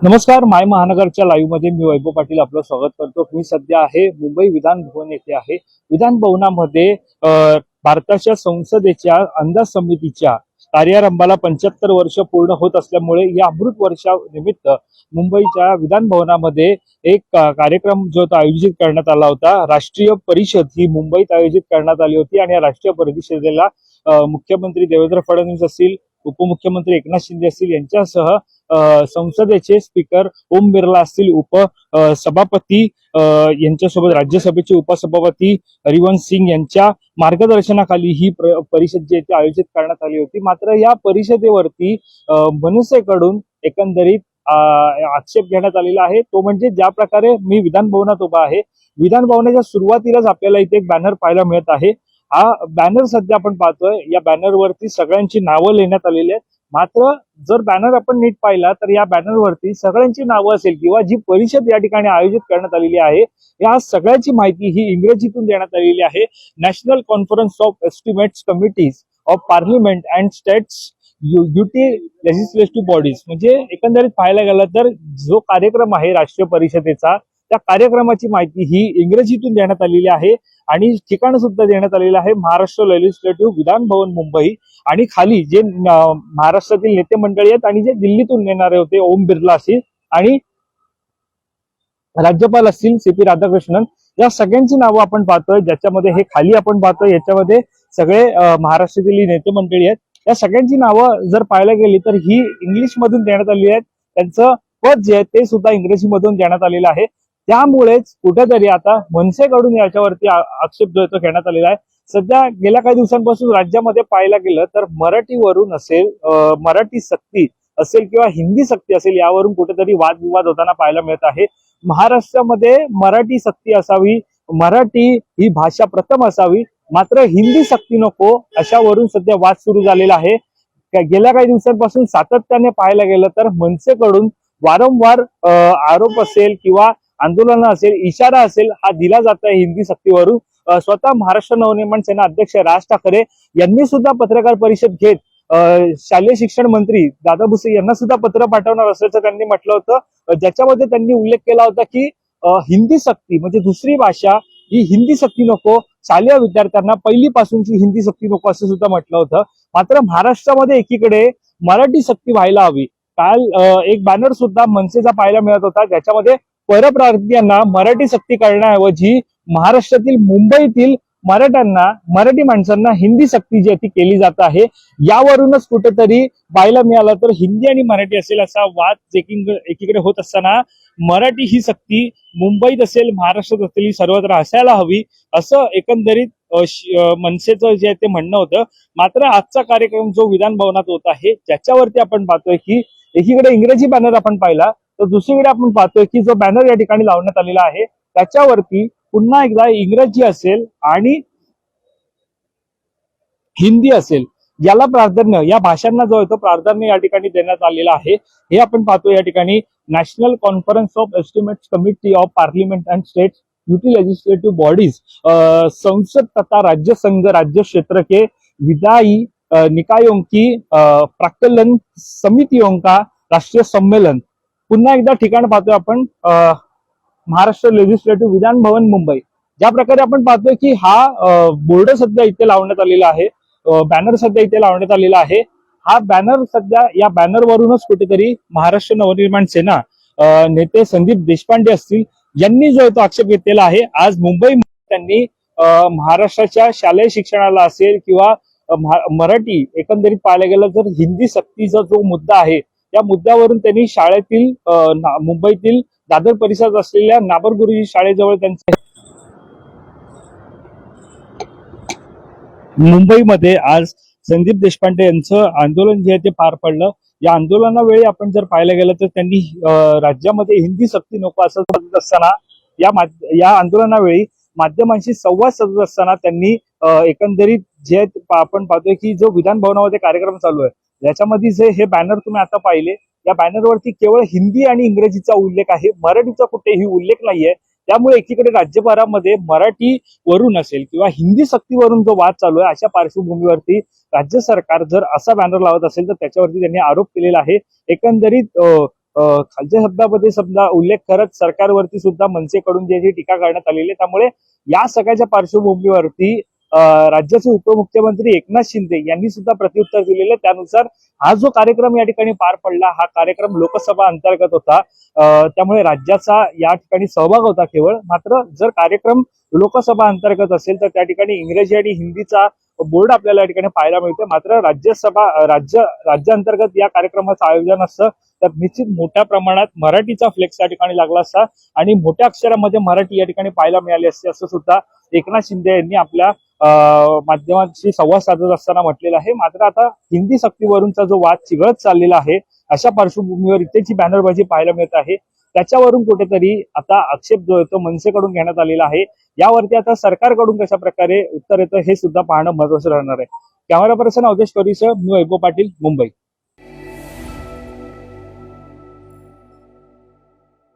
नमस्कार, माय महानगरच्या लाईव्ह मध्ये मी वैभव पाटील आपलं स्वागत करतो। मी सध्या आहे मुंबई विधान भवन येथे आहे। विधान भवनामध्ये भारताच्या संसदेच्या अंदाज समितीच्या कार्यारंभाला 75 वर्ष पूर्ण होत असल्यामुळे या अमृत वर्षानिमित्त मुंबईच्या विधान भवनामध्ये एक कार्यक्रम जो आयोजित करण्यात आला होता। राष्ट्रीय परिषद ही मुंबईत आयोजित करण्यात आली होती आणि या राष्ट्रीय परिषदेला मुख्यमंत्री देवेंद्र फडणवीस असतील, उपमुख्यमंत्री एकनाथ शिंदे असतील यांच्यासह संसदेचे स्पीकर ओम बिर्ला असतील, सभापती यांच्यासोबत राज्यसभेचे उपसभापती हरिवंश सिंग यांच्या मार्गदर्शनाखाली ही परिषद जी आहे आयोजित करण्यात आली होती। मात्र या परिषदेवरती मनसेकडून एकंदरीत आक्षेप घेण्यात आलेला आहे। तो म्हणजे ज्या प्रकारे मी विधान भवनात उभा आहे, विधान भवनाच्या सुरुवातीलाच आपल्याला इथे एक बॅनर पाहायला मिळत आहे। हा बॅनर सध्या आपण पाहतोय, या बॅनरवरती सगळ्यांची नावं लिहिण्यात आलेली आहेत। मात्र जर बॅनर आपण नीट पाहिला तर या बॅनरवरती सगळ्यांची नावं असेल किंवा जी परिषद या ठिकाणी आयोजित करण्यात आलेली आहे या सगळ्याची माहिती ही इंग्रजीतून देण्यात आलेली आहे। National conference of estimates committees of parliament and states UT legislative bodies, म्हणजे एकंदरीत पाहायला गेलं तर जो कार्यक्रम आहे राष्ट्रीय परिषदेचा, त्या कार्यक्रमाची माहिती ही इंग्रजीतून देण्यात आलेली आहे आणि ठिकाण सुद्धा देण्यात आलेलं आहे महाराष्ट्र लेजिस्लेटिव्ह विधान भवन मुंबई। आणि खाली जे महाराष्ट्रातील नेते मंडळी आहेत आणि जे दिल्लीतून येणारे होते ओम बिर्ला असतील आणि राज्यपाल असतील CP राधाकृष्णन, या सगळ्यांची नावं आपण पाहतोय। ज्याच्यामध्ये हे खाली आपण पाहतोय याच्यामध्ये सगळे महाराष्ट्रातील नेते मंडळी आहेत। या सगळ्यांची नावं जर पाहायला गेली तर ही इंग्लिश मधून देण्यात आली आहेत, त्यांचं पद जे आहे ते सुद्धा इंग्रजीमधून देण्यात आलेलं आहे। त्यामुळेच कुठेतरी आता मनसेकडून याच्यावरती आक्षेप जो तो घेण्यात आलेला आहे। सध्या गेल्या काही दिवसांपासून राज्यामध्ये पाहायला गेलं तर मराठीवरून असेल, मराठी सक्ती असेल किंवा हिंदी सक्ती असेल, यावरून कुठेतरी वादविवाद होताना पाहायला मिळत आहे। महाराष्ट्रामध्ये मराठी सक्ती असावी, मराठी ही भाषा प्रथम असावी, मात्र हिंदी सक्ती नको, अशावरून सध्या वाद सुरू झालेला आहे। गेल्या काही दिवसांपासून सातत्याने पाहायला गेलं तर मनसेकडून वारंवार आरोप असेल किंवा आंदोलन असेल, इशारा असेल हा दिला जात आहे हिंदी सक्तीवरून। स्वतः महाराष्ट्र नवनिर्माण सेना अध्यक्ष राज ठाकरे यांनी सुद्धा पत्रकार परिषद घेत शालेय शिक्षण मंत्री दादा भुसे यांना सुद्धा पत्र पाठवणार असल्याचं त्यांनी म्हटलं होतं, ज्याच्यामध्ये त्यांनी उल्लेख केला होता की हिंदी सक्ती म्हणजे दुसरी भाषा ही हिंदी सक्ती नको, शालेय विद्यार्थ्यांना पहिलीपासूनची हिंदी सक्ती नको असं सुद्धा म्हटलं होतं। मात्र महाराष्ट्रामध्ये एकीकडे मराठी सक्ती व्हायला हवी। काल एक बॅनर सुद्धा मनसेचा पाहायला मिळत होता, ज्याच्यामध्ये परप्रांतीयांना मराठी सक्ती करण्याऐवजी महाराष्ट्रातील मुंबईतील मराठी माणसांना हिंदी सक्ती जी ती केली जात आहे। यावरूनच कुठेतरी पाहायला मिळालं तर हिंदी आणि मराठी असेल असा वाद एकीकडे होत असताना मराठी ही सक्ती मुंबईत असेल, महाराष्ट्रात असेल, सर्वत्र असायला हवी असं एकंदरीत मनसेचं जे आहे ते म्हणणं होतं। मात्र आजचा कार्यक्रम जो विधान भवनात होत आहे, ज्याच्यावरती आपण पाहतोय की एकीकडे इंग्रजी बॅनर आपण पाहिला तर दुसरीकडे आपण पाहतोय की जो बॅनर या ठिकाणी लावण्यात आलेला आहे त्याच्यावरती पुन्हा एकदा इंग्रजी असेल आणि हिंदी असेल, याला प्राधान्य, या भाषांना जो आहे तो प्राधान्य या ठिकाणी देण्यात आलेला आहे। हे आपण पाहतो या ठिकाणी national conference of estimates committee of parliament and state UT legislative bodies, संसद तथा राज्य संघ राज्य क्षेत्र के विधायी निकायों की प्राक्कलन समितियों का राष्ट्रीय सम्मेलन। पुन्हा एकदा ठिकाण पाहतोय आपण महाराष्ट्र लेजिस्लेटिव्ह विधान भवन मुंबई। ज्या प्रकारे आपण पाहतोय की हा बोर्ड सध्या इथे लावण्यात आलेला आहे, बॅनर सध्या इथे लावण्यात आलेला आहे। हा बॅनर सध्या, या बॅनरवरूनच कुठेतरी महाराष्ट्र नवनिर्माण सेना नेते संदीप देशपांडे असतील यांनी जो तो आक्षेप घेतलेला आहे। आज मुंबईमध्ये त्यांनी महाराष्ट्राच्या शालेय शिक्षणाला असेल किंवा मराठी एकंदरीत पाहायला गेलं तर हिंदी सक्तीचा जो मुद्दा आहे त्या मुद्द्यावरून त्यांनी शाळेतील मुंबईतील दादर परिसरात असलेल्या नाबरगुरुजी शाळेजवळ त्यांचे मुंबईमध्ये आज संदीप देशपांडे यांचं आंदोलन जे आहे ते पार पडलं। या आंदोलनावेळी आपण जर पाहायला गेलं तर त्यांनी राज्यामध्ये हिंदी सक्ती नको असं सांगत असताना या आंदोलनावेळी माध्यमांशी संवाद साधत असताना त्यांनी एकंदरीत जे आपण पाहतोय की जो विधान भवनामध्ये कार्यक्रम चालू आहे याच्यामध्ये जे हे बॅनर तुम्ही आता पाहिले, या बॅनरवरती केवळ हिंदी आणि इंग्रजीचा उल्लेख आहे, मराठीचा कुठेही उल्लेख नाहीये। त्यामुळे एकीकडे राज्यभरामध्ये मराठी वरून असेल किंवा हिंदी सक्तीवरून जो वाद चालू आहे, अशा पार्श्वभूमीवरती राज्य सरकार जर असा बॅनर लावत असेल तर त्याच्यावरती त्यांनी आरोप केलेला आहे। एकंदरीत खालच्या शब्दामध्ये समजा उल्लेख करत सरकारवरती सुद्धा मनसेकडून जी टीका करण्यात आलेली आहे. त्यामुळे या सगळ्याच्या पार्श्वभूमीवरती राज्याचे उपमुख्यमंत्री एकनाथ शिंदे यांनी सुद्धा प्रत्युत्तर दिलेलं. त्यानुसार हा जो कार्यक्रम या ठिकाणी पार पडला, हा कार्यक्रम लोकसभा अंतर्गत होता. त्यामुळे राज्याचा या ठिकाणी सहभाग होता केवळ. मात्र जर कार्यक्रम लोकसभा अंतर्गत असेल तर त्या ठिकाणी इंग्रजी आणि हिंदीचा बोर्ड आपल्याला या ठिकाणी पाहायला मिळते. मात्र राज्यांतर्गत या कार्यक्रमाचं आयोजन असतं तर निश्चित मोठ्या प्रमाणात मराठीचा फ्लेक्स या ठिकाणी लागला असता आणि मोठ्या अक्षरामध्ये मराठी या ठिकाणी पाहायला मिळाली असते, असं सुद्धा एकनाथ शिंदे यांनी आपल्या माध्यमांशी संवाद साधत असताना म्हटलेलं आहे. मात्र आता हिंदी सक्तीवरूनचा जो वाद चिघळत चाललेला आहे, अशा पार्श्वभूमीवर इथे जी बॅनरबाजी पाहायला मिळत आहे, त्याच्यावरून कुठेतरी आता आक्षेप जो येतो मनसेकडून घेण्यात आलेला आहे. यावरती आता सरकारकडून कशा प्रकारे उत्तर येतं हे सुद्धा पाहणं महत्त्वाचं राहणार आहे. कॅमेरा पर्सन अवधेश कोरीसह मी वैभव पाटील, मुंबई.